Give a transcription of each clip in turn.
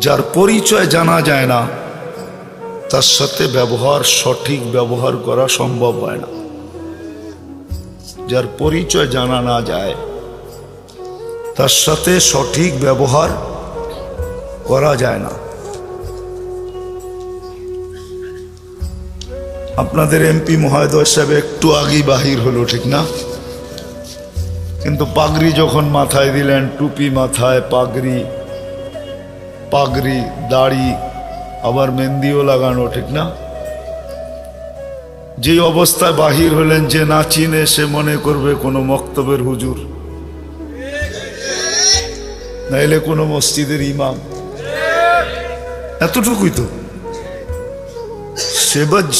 যার পরিচয় জানা যায় না তার সাথে সঠিক ব্যবহার করা সম্ভব হয় না। যার পরিচয় জানা না যায় তার সাথে সঠিক ব্যবহার করা যায় না। আপনাদের এমপি মহোদয় সাহেব একটু আগেই বাহির হলো, ঠিক না? কিন্তু পাগড়ি যখন মাথায় দিলেন, টুপি মাথায়, পাগড়ি, দাড়ি, আবার মেহেন্দিও লাগানো, ঠিক না? যে অবস্থায় বাহির হলেন, যে না চিনে সে মনে করবে কোনো মক্তবের হুজুর, নাইলে কোনো মসজিদের ইমাম। এতটুকুই তো।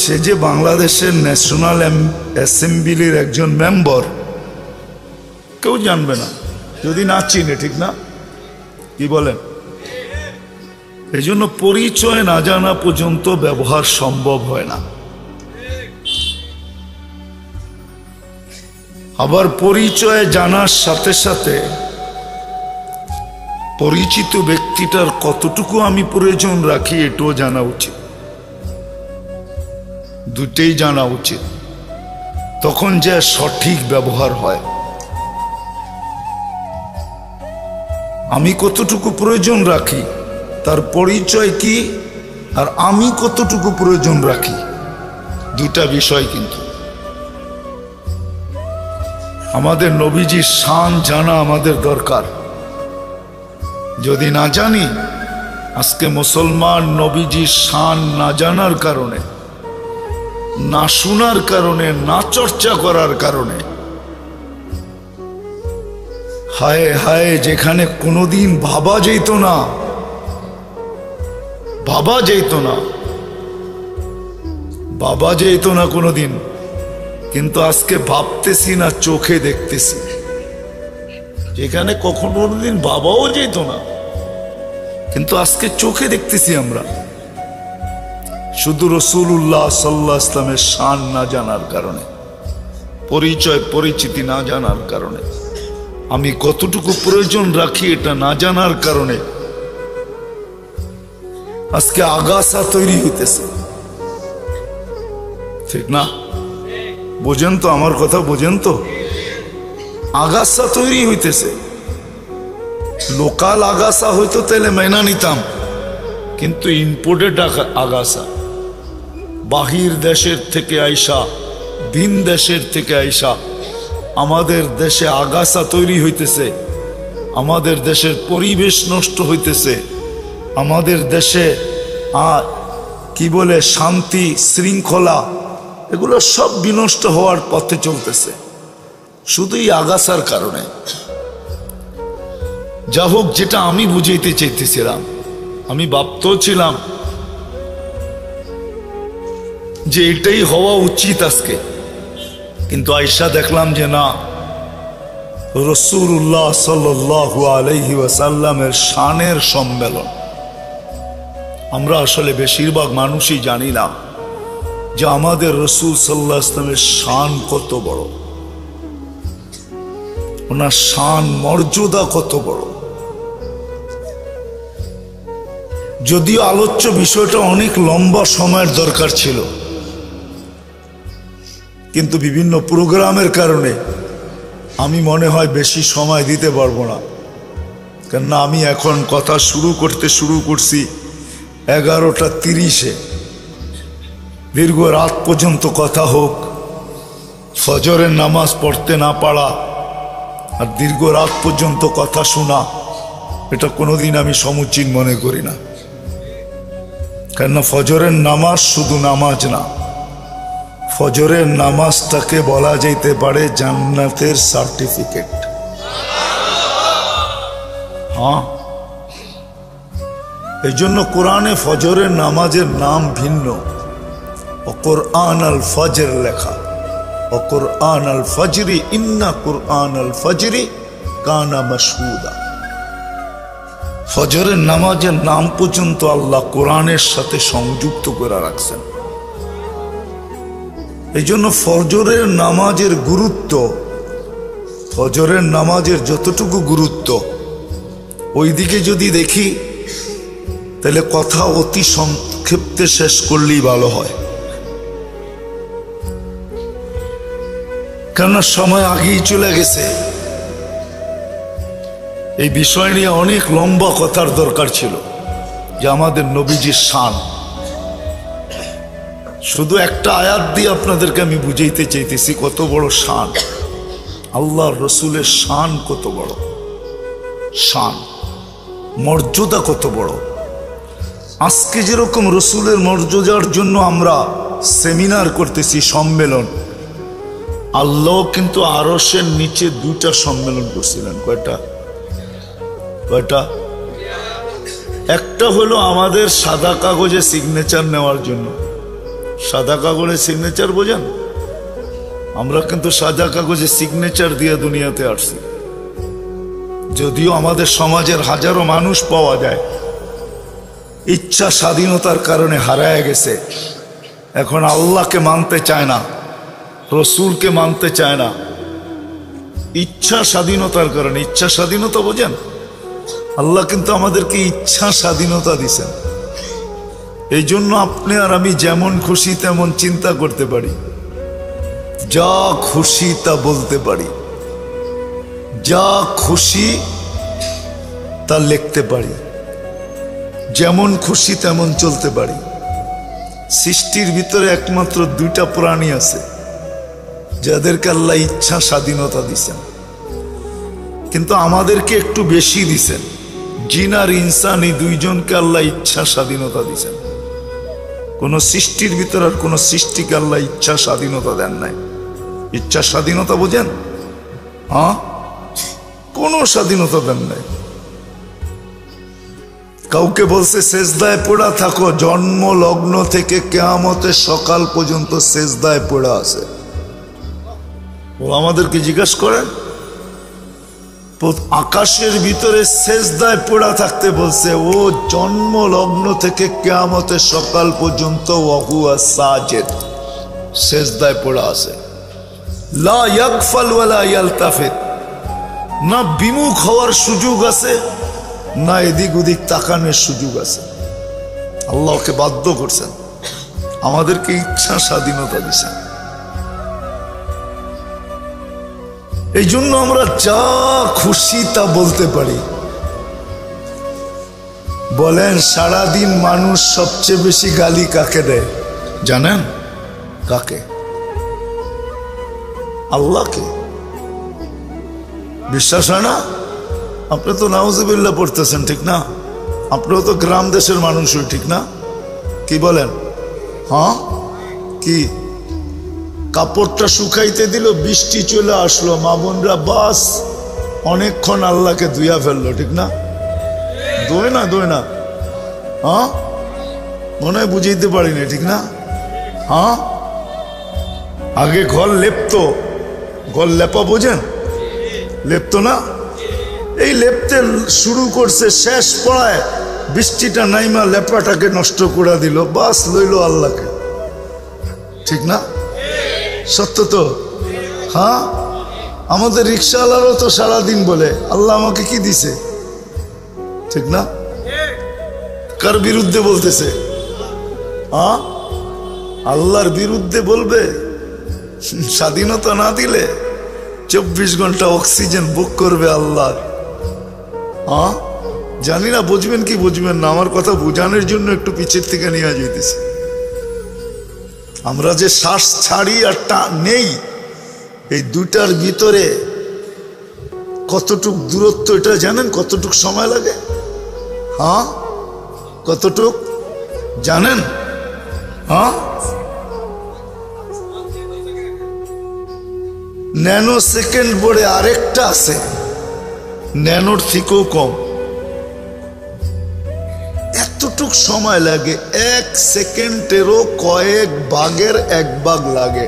সে যে বাংলাদেশের ন্যাশনাল অ্যাসেম্বলির একজন মেম্বার, কেউ জানবে না যদি না চিনে, ঠিক না? কি বলেন? এই জন্য পরিচয় না জানা পর্যন্ত ব্যবহার সম্ভব হয় না। আবার পরিচয় জানার সাথে সাথে পরিচিত ব্যক্তিটার কতটুকু আমি প্রয়োজন রাখি এটাও জানা উচিত। দুটেই জানা উচিত, তখন যে সঠিক ব্যবহার হয়। আমি কতটুকু প্রয়োজন রাখি, তার পরিচয় কি, আর আমি কতটুকু প্রয়োজন রাখি, দুটা বিষয়। কিন্তু আমাদের নবীজির শান জানা আমাদের দরকার। যদি না জানি, আজকে মুসলমান নবীজির শান না জানার কারণে, না শোনার কারণে, না চর্চা করার কারণে, হায় হায়, যেখানে কোনোদিন ভাবা যেত না কোনোদিন, কিন্তু আজকে ভাবতেছি না, চোখে দেখতেছি। যেখানে কোনোদিন ভাবাও যেত না, কিন্তু আজকে চোখে দেখতেছি আমরা। শুধু রাসূলুল্লাহ সাল্লাল্লাহু আলাইহি ওয়াসাল্লামের শান না জানার কারণে, পরিচিতি না জানার কারণে, আমি কতটুকু প্রয়োজন রাখি এটা না জানার কারণে আজকে আগাছা তৈরি হইতেছে, ঠিক না? বোঝেন তো আমার কথা? বোঝেন তো? আগাছা তৈরি হইতেছে। লোকাল আগাছা হইতো তাহলে মেনা নিতাম, কিন্তু ইম্পোর্টেড আগাছা, বাহির দেশের থেকে আইসা, ভিন দেশের থেকে আইসা আমাদের দেশে আগাছা তৈরি হইতেছে। আমাদের দেশের পরিবেশ নষ্ট হইতেছে। আমাদের দেশে কি বলে, শান্তি শৃঙ্খলা, এগুলো সব বিনষ্ট হওয়ার পথে চলতেছে, শুধুই আগাছার কারণে। যা হোক, যেটা আমি বুঝাইতে চাইতেছিলাম, আমি ভাবতেও ছিলাম যে এটাই হওয়া উচিত আজকে, কিন্তু আয়েশা দেখলাম যে না, রাসূলুল্লাহ সাল্লাল্লাহু আলাইহি ওয়াসাল্লামের শানের সম্মেলন। আমরা আসলে বেশিরভাগ মানুষই জানি না যে আমাদের রাসূল সাল্লাল্লাহু আলাইহি ওয়াসাল্লামের শান কত বড়, ওনার শান মর্যাদা কত বড়। যদিও আলোচ্য বিষয়টা অনেক লম্বা সময়ের দরকার ছিল, কিন্তু বিভিন্ন প্রোগ্রামের কারণে আমি মনে হয় বেশি সময় দিতে পারবো না। কেননা আমি এখন কথা শুরু করছি 11:30-এ। দীর্ঘ রাত পর্যন্ত কথা হোক, ফজরের নামাজ পড়তে না পারা আর দীর্ঘ রাত পর্যন্ত কথা শোনা, এটা কোনোদিন আমি সমুচিত মনে করি না। কেননা ফজরের নামাজ শুধু নামাজ না, ফজরের নামাজটাকে বলা যেতে পারে জান্নাতের সার্টিফিকেট। হ্যাঁ, এই জন্য কোরআনে ফজরের নামাজের নাম ভিন্ন। কুরআন আল ফজর লেখা, কুরআন আল ফজরি, ইন্না কুরআন আল ফজরি কানা মাশহুদা। ফজরের নামাজের নাম পর্যন্ত আল্লাহ কোরআনের সাথে সংযুক্ত করে রাখছেন। এই জন্য ফজরের নামাজের গুরুত্ব, ফজরের নামাজের যতটুকু গুরুত্ব, ওইদিকে যদি দেখি তাহলে কথা অতি সংক্ষিপ্তে শেষ করলেই ভালো হয়, কেননা সময় আগেই চলে গেছে। এই বিষয় নিয়ে অনেক লম্বা কথার দরকার ছিল, যে আমাদের নবীজির শান। শুধু একটা আয়াত দিয়ে আপনাদেরকে আমি বুঝাইতে চাইতেছি কত বড় শান, আল্লাহর রসুলের শান কত বড়, শান মর্যাদা কত বড়। আজকে যেরকম রসুলের মর্যাদার জন্য আমরা সেমিনার করতেছি, সম্মেলন, আল্লাহ কিন্তু আরশের নিচে 2টা সম্মেলন করছিলেন। কয়টা? একটা হলো আমাদের সাদা কাগজে সিগনেচার নেওয়ার জন্য। সাদা কাগজে সিগনেচার বোঝেন? আমরা কিন্তু সাদা কাগজে সিগনেচার দিয়ে দুনিয়াতে আসছি। যদিও আমাদের সমাজের হাজারো মানুষ পাওয়া যায় ইচ্ছা স্বাধীনতার কারণে হারায় গেছে, এখন আল্লাহকে মানতে চায় না, রসুলকে মানতে চায় না, ইচ্ছা স্বাধীনতার কারণে। ইচ্ছা স্বাধীনতা বোঝেন? আল্লাহ কিন্তু আমাদেরকে ইচ্ছা স্বাধীনতা দিছেন। এই জন্য আপনি আর আমি যেমন খুশি তেমন চিন্তা করতে পারি, যা খুশি তা বলতে পারি, যা খুশি তা লিখতে পারি, যেমন খুশি তেমন চলতে পারি। সৃষ্টির ভিতরে একমাত্র 2টা প্রাণী আছে যাদেরকে আল্লাহ ইচ্ছা স্বাধীনতা দিছেন, কিন্তু আমাদেরকে একটু বেশি দিছেন। জিন আর ইনসান, এই 2জনকে আল্লাহ ইচ্ছা স্বাধীনতা দিছেন। কোন সৃষ্টির ভিতর আর কোন সৃষ্টিকে আল্লাহ ইচ্ছা স্বাধীনতা দেন নাই। ইচ্ছা স্বাধীনতা বোঝেন? হ্যাঁ, কোন স্বাধীনতা দেন নাই। কাউকে বলছে সেজদায় পড়া থাকো, জন্ম লগ্ন থেকে কিয়ামতের সকাল পর্যন্ত সেজদায় পড়া আছে। ও আমাদেরকে জিজ্ঞাসা করেন, আকাশের ভিতরে সেজদায় পড়া থাকতে বলছে, ও জন্ম লগ্ন থেকে কিয়ামতের সকাল পর্যন্ত ওয়াহুয়া সাজিদ, সেজদায় পড়া আছে। লা ইয়াগফাল ওয়ালা ইয়ালতাফিত, না বিমুখ হওয়ার সুযোগ আছে, না এদিক ওদিক তাকানোর সুযোগ আছে। আল্লাহকে বাধ্য করছেন, আমাদেরকে ইচ্ছা স্বাধীনতা দিচ্ছেন। এই জন্য আমরা যা খুশি তা বলতে পারি। বলেন, সারাদিন মানুষ সবচেয়ে বেশি গালি কাকে দেয় জানেন? কাকে? আল্লাহকে। বিশ্বাস হয় না? আপনি তো নাউজুবিল্লাহ পড়তেছেন, ঠিক না? আপনিও তো গ্রাম দেশের মানুষই, ঠিক না? কি বলেন? হ্যাঁ, কি কাপড়টা শুকাইতে দিল, বৃষ্টি চলে আসলো, মা বোনরা বাস অনেকক্ষণ আল্লাহকে ধুইয়া ফেললো, ঠিক না? ধোয় না, হ্যাঁ, মনে হয় বুঝাইতে পারিনি, ঠিক না? হ্যাঁ, আগে ঘর লেপতো, ঘর লেপা বোঝেন? লেপতো না? এই লেপতে শুরু করছে, শেষ পড়ায় বৃষ্টিটা নাইমা লেপাটাকে নষ্ট করে দিল, বাস লইল আল্লাহকে, ঠিক না? সত্য তো? হ্যাঁ, আমাদের রিক্সাওয়ালারও তো সারাদিন বলে আল্লাহ আমাকে কি দিছে, ঠিক না? কার বিরুদ্ধে বলতেছে? হ্যাঁ, আল্লাহর বিরুদ্ধে বলবে। স্বাধীনতা না দিলে 24 ঘন্টা অক্সিজেন বুক করবে আল্লাহ। হ্যাঁ, জানি না বুঝবেন কি বুঝবেন না, আমার কথা বোঝানোর জন্য একটু পিছের থেকে নিয়ে যেতেছে। আমরা যে শ্বাস ছাড়ি আর নেই, এই 2টার ভিতরে কতটুক দূরত্ব এটা জানেন? কতটুক সময় লাগে? হ্যাঁ, কতটুক জানেন? হ্যাঁ, ন্যানো সেকেন্ড বলে আরেকটা আছে, ন্যানোর থেকেও কম। এতটুক সময় লাগে, 1 সেকেন্ডেরও কয়েক ভাগের 1 ভাগ লাগে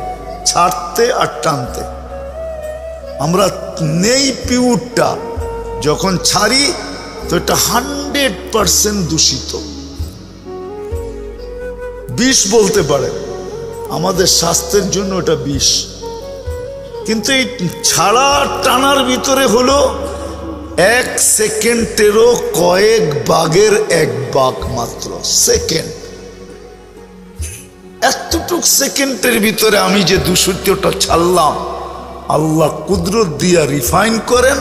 ছাড়তে আর টানতে। আমরা নেই পিউরটা, যখন ছাড়ি তো এটা 100% দূষিত, বিষ বলতে পারে। আমাদের স্বাস্থ্যের জন্য এটা বিষ। কিন্তু এই ছাড়া টানার ভিতরে হলো এক সেকেন্ডেরও কয়েক ভাগের এক ভাগ মাত্র সেকেন্ড। এতটুক সেকেন্ডের ভিতরে আমি যে 270টা ছাড়লাম, আল্লাহ কুদরত দিয়া রিফাইন করেন,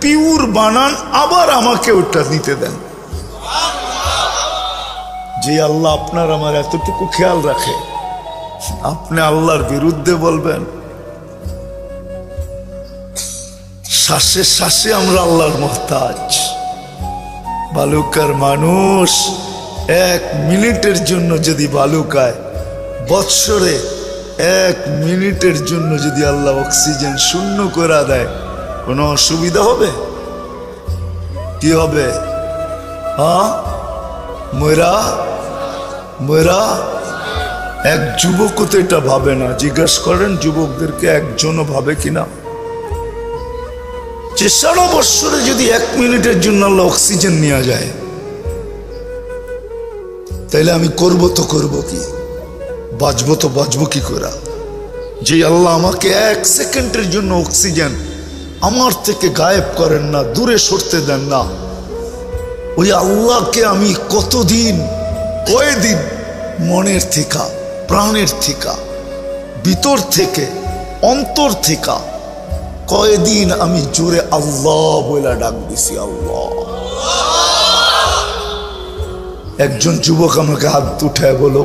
পিওর বানান, আবার আমাকে ওটা দিতে দেন। যে আল্লাহ আপনার আমার এতটুকু খেয়াল রাখে, আপনি আল্লাহর বিরুদ্ধে বলবেন? শ্বাসে শ্বাসে আমরা আল্লাহর মুহতাজ। বালুকার মানুষ 1 মিনিটের জন্য যদি বালুকায়, বৎসরে 1 মিনিটের জন্য যদি আল্লাহ অক্সিজেন শূন্য করে দেয়, কোনো অসুবিধা হবে? কি হবে? হ্যাঁ, মরা মরা। এক যুবকও তো এটা ভাবে না। জিজ্ঞাসা করেন যুবকদেরকে, একজনও ভাবে কিনা যে সারা বৎসরে যদি 1 মিনিটের জন্য আল্লাহ অক্সিজেন নেওয়া যায়, তাইলে আমি করবো তো করবো কি, বাঁচবো তো বাঁচবো কি করে? যে আল্লাহ আমাকে 1 সেকেন্ডের জন্য অক্সিজেন আমার থেকে গায়েব করেন না, দূরে সরতে দেন না, ওই আল্লাহকে আমি কতদিন, কয়দিন মনের থেকে, প্রাণের থেকে, ভিতর থেকে, অন্তর থেকে কয়দিন আমি জোরে আল্লাহ বলে ডাক দিছি, আল্লাহ। একজন যুবক আমাকে হাত উঠায় বলো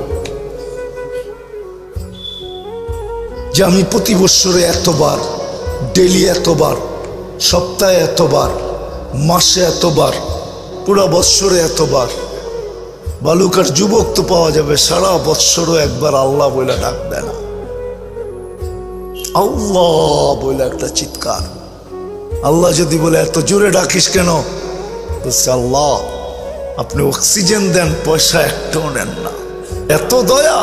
যে আমি প্রতি বৎসরে এতবার, ডেলি এতবার, সপ্তাহে এতবার, মাসে এতবার, পুরো বৎসরে এতবার। বালুকার যুবক তো পাওয়া যাবে সারা বৎসরও একবার আল্লাহ বলে ডাক দেয় না। আল্লাহ বলে একটা চিৎকার। আল্লাহ যদি বলে এত জোরে ডাকিস কেন, বলছে আল্লাহ আপনি অক্সিজেন দেন, পয়সা একটাও নেন না, এত দয়া।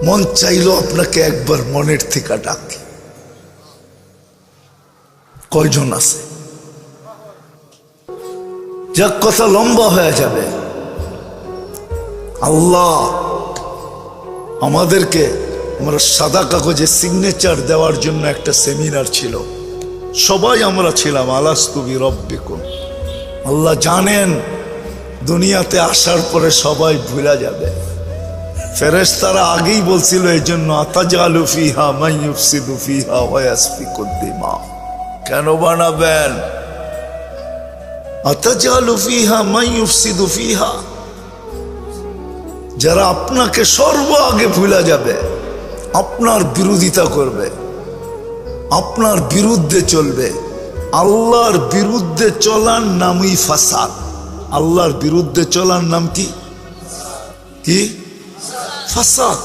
মন চাইলো আপনাকে একবার মনের থেকে ডাকি। কয়জন আছে? যাক, কথা লম্বা হয়ে যাবে। আল্লাহ আমাদেরকে, আমরা সাদা কাগজে সিগনেচার দেওয়ার জন্য একটা সেমিনার ছিল, সবাই আমরা ছিলাম। আলাস্তু বিরব্বিকুম। আল্লাহ জানেন দুনিয়াতে আসার পরে সবাই ভুলে যাবে। ফেরেশতারা আগেই বলছিল এই জন্য, আতাজালু ফিহা মান ইউফসিদু ফিহা ওয়া ইয়াসফিকুদ দিমা। কেন বানাবেন? আতাজালু ফিহা মান ইউফসিদু ফিহা, যারা আপনাকে সর্ব আগে ভুলে যাবে, আপনার বিরোধিতা করবে, আপনার বিরুদ্ধে চলবে। আল্লাহর বিরুদ্ধে চলার নামই ফাসাদ। আল্লাহর বিরুদ্ধে চলার নাম কি? কি? ফাসাদ।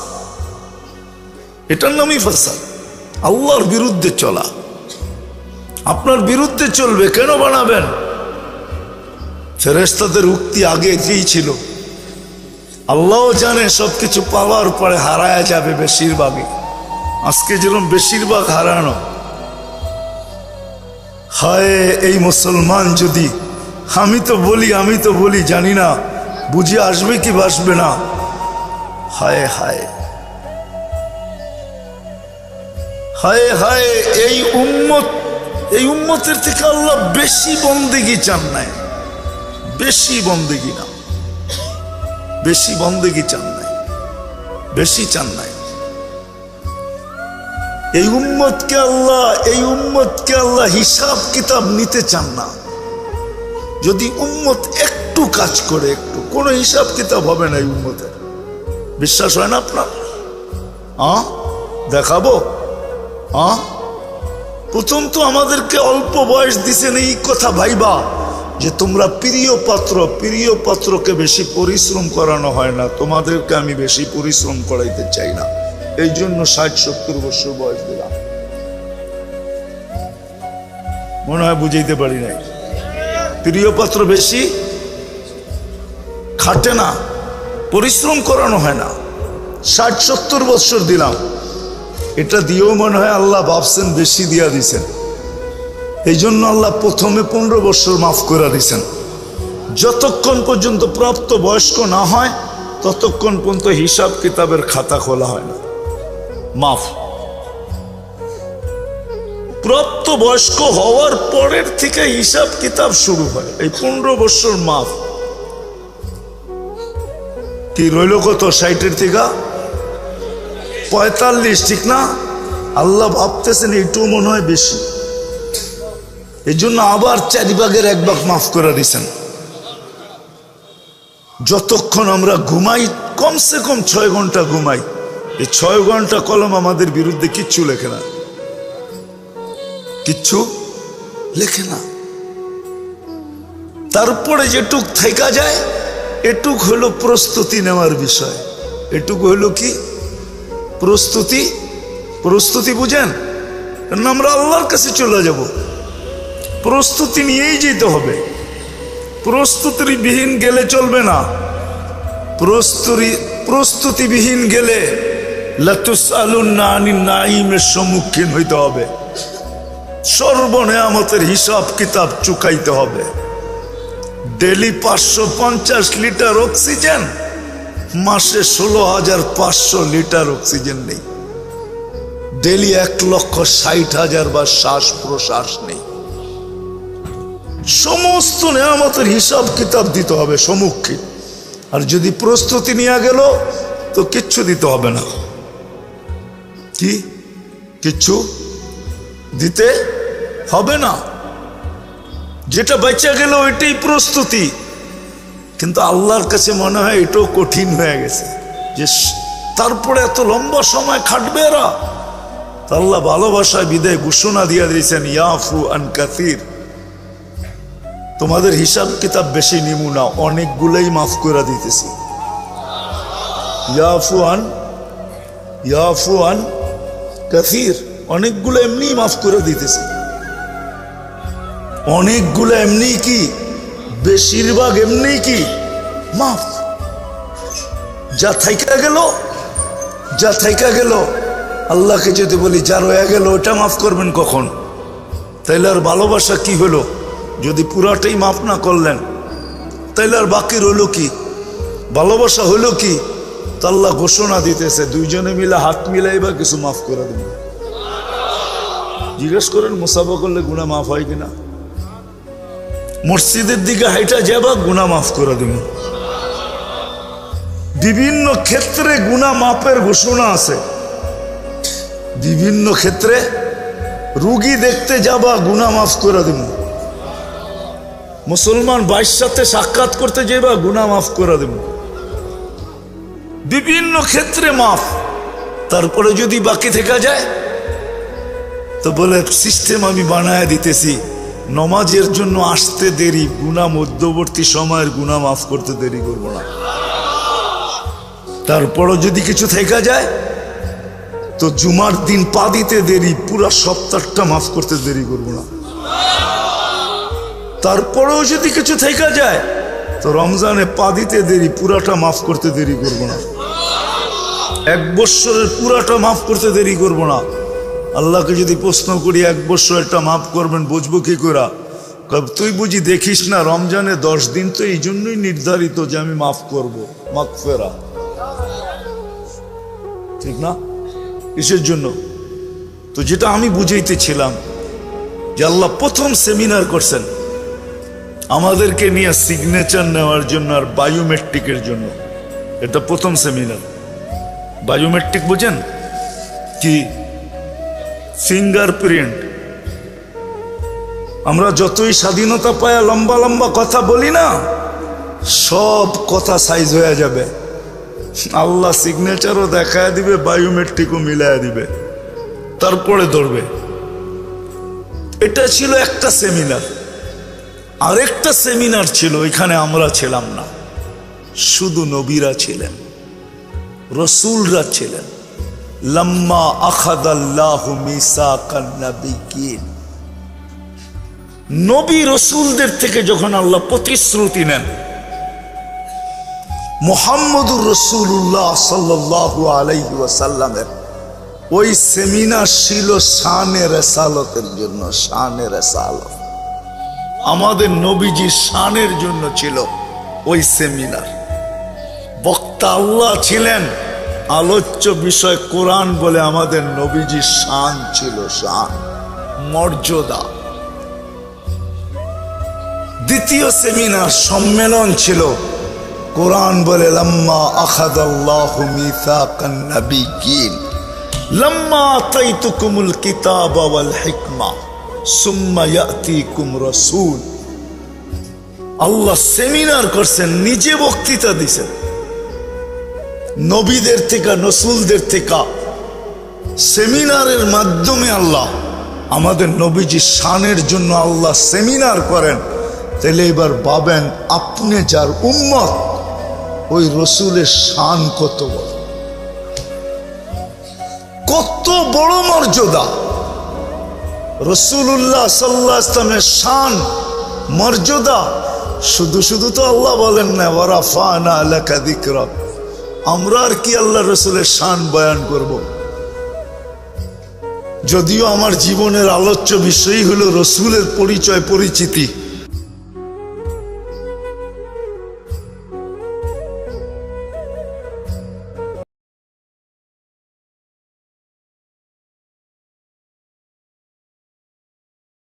এটার নামই ফাসাদ। আল্লাহর বিরুদ্ধে চলা। আপনার বিরুদ্ধে চলবে, কেন বানাবেন? ফেরেশতাদের উক্তি আগে এটাই ছিল। আল্লাহও জানে সবকিছু পাওয়ার পরে হারায়া যাবে বেশিরভাগই। আজকে যেরকম বেশিরভাগ হারানো। হায় এই মুসলমান যদি, আমি তো বলি জানি না বুঝে আসবে কি বাসবে না। হায় হায় হায় হায়, এই উম্মতের থেকে আল্লাহ বেশি বন্দেগি চান নাই, বেশি বন্দেগি না, বেশি বন্দেগি চান নাই, বেশি চান নাই। এই উম্মতকে আল্লাহ হিসাব কিতাব নিতে চান না। যদি উম্মত একটু কাজ করে, একটু, কোনো হিসাব কিতাব হবে না এই উম্মতের। বিশ্বাস হয় না আপনার? দেখাবো। প্রথম তো আমাদেরকে অল্প বয়স দিছেন এই কথা ভাইবা যে তোমরা প্রিয় পাত্রকে বেশি পরিশ্রম করানো হয় না, তোমাদেরকে আমি বেশি পরিশ্রম করাইতে চাই না, এই জন্য 60-70 বছর বয়স দিলাম। মনে হয় বুঝাইতে পারি নাই। প্রিয় পাত্র বেশি খাটে না, পরিশ্রম করানো হয় না, 60-70 বছর দিলাম। এটা দিয়েও মনে হয় আল্লাহ ভাবছেন বেশি দিয়া দিছেন, এই জন্য আল্লাহ প্রথমে 15 বছর মাফ করে দিছেন। যতক্ষণ পর্যন্ত প্রাপ্ত বয়স্ক না হয় ততক্ষণ পর্যন্ত হিসাব কিতাবের খাতা খোলা হয় না। মাফ। প্রাপ্ত প্রাপ্তবয়স্ক হওয়ার পরের থেকে হিসাব কিতাব শুরু হয়। এই 15 বছর মাফ কি রইল কত, 60-এর থেকে 45, ঠিক না? আল্লাহ ভাবতেছেন এইটুকু মনে হয় বেশি, এই জন্য আবার 4 ভাগের 1 ভাগ মাফ করে দিয়েছেন। যতক্ষণ আমরা ঘুমাই, কমসে কম 6 ঘন্টা ঘুমাই, এই 6 ঘন্টা কলম আমাদের বিরুদ্ধে কিচ্ছু লেখে না, কিচ্ছু লেখে না। তারপরে যেটুক থেকে যায় এটুক হলো প্রস্তুতি নেওয়ার বিষয়। এটুকু হলো কি প্রস্তুতি? প্রস্তুতি বুঝেন? কারণ আমরা আল্লাহর কাছে চলে যাব, প্রস্তুতি নিয়েই যেতে হবে। প্রস্তুতিবিহীন গেলে চলবে না। প্রস্তুতিবিহীন গেলে লাতুসআলুন্না আনিন নাঈমের সম্মুখীন হইতে হবে, সর্বনেয়ামতের হিসাব কিতাব চুকাইতে হবে। ডেলি 550 লিটার অক্সিজেন, মাসে 16,500 লিটার অক্সিজেন নেই। ডেলি 1,60,000 বার শ্বাস প্রশ্বাস নেই। সমস্ত নেয়ামতের হিসাব কিতাব দিতে হবে সম্মুখীন। আর যদি প্রস্তুতি নিয়ে গেল তো কিচ্ছু দিতে হবে না। কি কিচ্ছু দিতে হবে না, যেটা বেঁচে গেল ওইটাই প্রস্তুতি। কিন্তু আল্লাহর কাছে মনে হয় এটাও কঠিন হয়ে গেছে যে তারপরে এত লম্বা সময় খাটবে এরা। আল্লাহ ভালোবাসায় বিদায় ঘোষণা দিয়ে দিয়েছেন, ইয়াফু আন কাসির, তোমাদের হিসাব কিতাব বেশি নিমু না, অনেকগুলোই মাফ করে দিতেছি। ইয়াফু আন কাসির, অনেকগুলো এমনি মাফ করে দিতেছি। অনেকগুলো এমনি কি, বেশিরভাগ এমনি কি মাফ। যা থাইকা গেল আল্লাহকে যদি বলি যা রয়ে গেল ওটা মাফ করবেন কখন? তাইলে আর ভালোবাসা কি হলো? যদি পুরাটাই মাফ না করলেন তাইলে আর বাকি রইল কি? ভালোবাসা হইল কি? তো আল্লাহ ঘোষণা দিতেছে, দুইজনে মিলে হাত মিলাইবা কিছু মাফ করে দেবেন। জিজ্ঞেস করেন মুসাফা করলে গুনাহ মাফ হয় কিনা? মসজিদের দিকে হাইটা যাবা, গুনাহ মাফ করে দেবেন। বিভিন্ন ক্ষেত্রে গুনাহ মাফের ঘোষণা আছে। বিভিন্ন ক্ষেত্রে রুগী দেখতে যাবা, গুনাহ মাফ করে দেবেন। মুসলমান ভাইয়ের সাথে সাক্ষাৎ করতে যাবা, গুনাহ মাফ করে দেবেন। বিভিন্ন ক্ষেত্রে মাফ। তারপরে যদি বাকি থেকে যায় তো বলে সিস্টেম আমি বানায় দিতেছি, নমাজের জন্য আসতে দেরি, গুনাহ মধ্যবর্তী সময়ের গুনাহ মাফ করতে দেরি করবো না। তারপরও যদি কিছু থেকে যায় তো জুমার দিন পা দিতে দেরি, পুরা সপ্তাহটা মাফ করতে দেরি করবো না। তারপরেও যদি কিছু থেকে যায় তো রমজানে পা দিতে দেরি, পুরাটা মাফ করতে দেরি করবো না। 1 বৎসরের পুরাটা মাফ করতে দেরি করবো না। আল্লাহকে যদি প্রশ্ন করি 1 বৎসর এটা মাফ করবেন, বুঝবো কি করে? তুই বুঝি দেখিস না রমজানে 10 দিন তো এই জন্যই নির্ধারিত যে আমি মাফ করবো, মাগফিরা, ঠিক না? কিসের জন্য? তো যেটা আমি বুঝাইতেছিলাম যে আল্লাহ প্রথম সেমিনার করছেন আমাদেরকে নিয়ে সিগনেচার নেওয়ার জন্য আর বায়োমেট্রিকের জন্য। এটা প্রথম সেমিনার। বায়োমেট্রিক বুঝেন কি? ফিঙ্গারপ্রিন্ট। আমরা যতই স্বাধীনতা পায় লম্বা লম্বা কথা বলি না, সব কথা সাইজ হয়ে যাবে। আল্লাহ সিগনেচারও দেখায় দিবে, বায়োমেট্রিকও মিলাইয়া দিবে, তারপরে ধরবে। এটা ছিল একটা সেমিনার। আরেকটা সেমিনার ছিল, এখানে আমরা ছিলাম না, শুধু নবীরা ছিলেন, রসুলরা ছিলেন। লাম্মা আখাযাল্লাহু মিসাকান নাবিয়্যিন, নবী রসুলদের থেকে যখন আল্লাহ প্রতিশ্রুতি নেন, মুহাম্মদুর রাসূলুল্লাহ সাল্লাল্লাহু আলাইহি ওয়াসাল্লামের ওই সেমিনার ছিল শানে রিসালাতের জন্য। শানে রিসালাত, আমাদের নবীজির শানের জন্য ছিল ওই সেমিনার। বক্তা আল্লাহ ছিলেন, আলোচ্য বিষয় কোরআন বলে আমাদের নবীজির শান ছিল। শান মর্যাদা। দ্বিতীয় সেমিনার সম্মেলন ছিল, কোরআন বলে লাম্মা আখাযাল্লাহু মিসাকান নাবিয়্যিন লাম্মা আতাইতুকুমুল কিতাবা ওয়াল হিকমা সুম্মা ইয়াতিকুম রাসূল। আল্লাহ সেমিনার করছেন, নিজে বক্তৃতা দিছেন, নবীদের থেকে রসূলদের থেকে সেমিনারের মাধ্যমে আল্লাহ আমাদের নবীজির শানের জন্য আল্লাহ সেমিনার করেন। তাহলে এবার ভাবেন আপনি যার উম্মত, ওই রসুলের শান কত বড়, কত বড় মর্যাদা। রাসূলুল্লাহ সাল্লাল্লাহু আলাইহি ওয়াসাল্লামের শান মর্যাদা শুধু শুধু তো আল্লাহ বলেন না ওয়া রাফা'না লাকা যিকরাক। আমরা আর কি আল্লাহ রসুলের শান বয়ান করব? যদিও আমার জীবনের আলোচ্য বিষয় হলো রসুলের পরিচয় পরিচিতি।